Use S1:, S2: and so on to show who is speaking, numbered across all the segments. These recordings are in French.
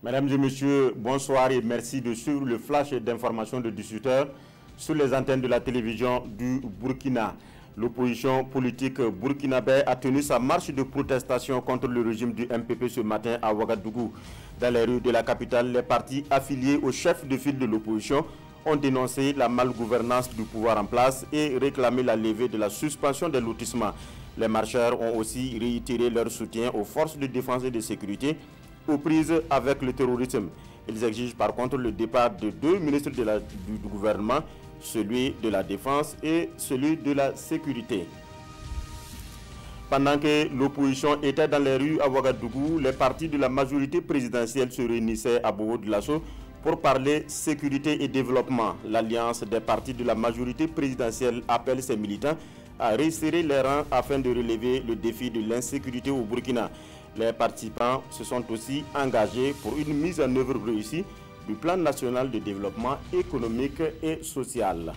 S1: Mesdames et messieurs, bonsoir et merci de suivre le flash d'information de 18h sur les antennes de la télévision du Burkina. L'opposition politique burkinabé a tenu sa marche de protestation contre le régime du MPP ce matin à Ouagadougou. Dans les rues de la capitale, les partis affiliés au chef de file de l'opposition ont dénoncé la malgouvernance du pouvoir en place et réclamé la levée de la suspension des lotissements. Les marcheurs ont aussi réitéré leur soutien aux forces de défense et de sécurité aux prises avec le terrorisme. Ils exigent par contre le départ de deux ministres du gouvernement, celui de la défense et celui de la sécurité. Pendant que l'opposition était dans les rues à Ouagadougou, les partis de la majorité présidentielle se réunissaient à Bobo-Dioulasso pour parler sécurité et développement. L'alliance des partis de la majorité présidentielle appelle ses militants à resserrer les rangs afin de relever le défi de l'insécurité au Burkina. Les participants se sont aussi engagés pour une mise en œuvre réussie du plan national de développement économique et social.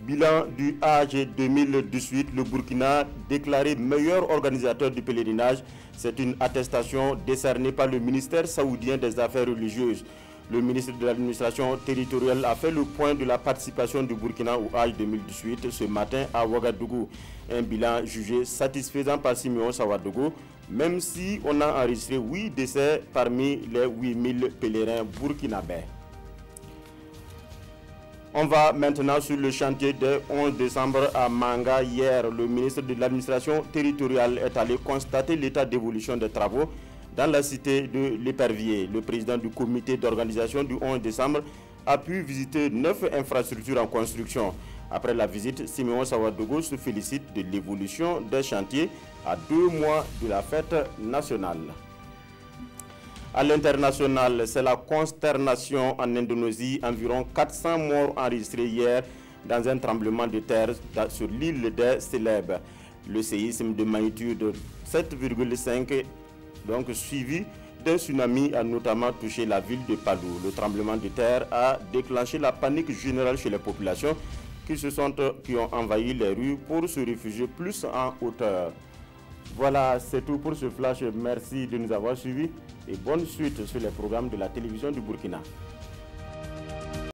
S1: Bilan du Hajj 2018, le Burkina déclaré meilleur organisateur du pèlerinage. C'est une attestation décernée par le ministère saoudien des Affaires religieuses. Le ministre de l'administration territoriale a fait le point de la participation du Burkina au Hajj 2018 ce matin à Ouagadougou. Un bilan jugé satisfaisant par Simeon Sawadogo, même si on a enregistré 8 décès parmi les 8000 pèlerins burkinabés. On va maintenant sur le chantier du 11 décembre à Manga. Hier, le ministre de l'administration territoriale est allé constater l'état d'évolution des travaux dans la cité de l'Épervier. Le président du comité d'organisation du 11 décembre a pu visiter 9 infrastructures en construction. Après la visite, Simeon Sawadogo se félicite de l'évolution des chantiers à 2 mois de la fête nationale. À l'international, c'est la consternation en Indonésie. Environ 400 morts enregistrés hier dans un tremblement de terre sur l'île des Célèbres. Le séisme de magnitude 7,5, donc suivi d'un tsunami, a notamment touché la ville de Palu. Le tremblement de terre a déclenché la panique générale chez les populations qui ont envahi les rues pour se réfugier plus en hauteur. Voilà, c'est tout pour ce flash. Merci de nous avoir suivis et bonne suite sur les programmes de la télévision du Burkina.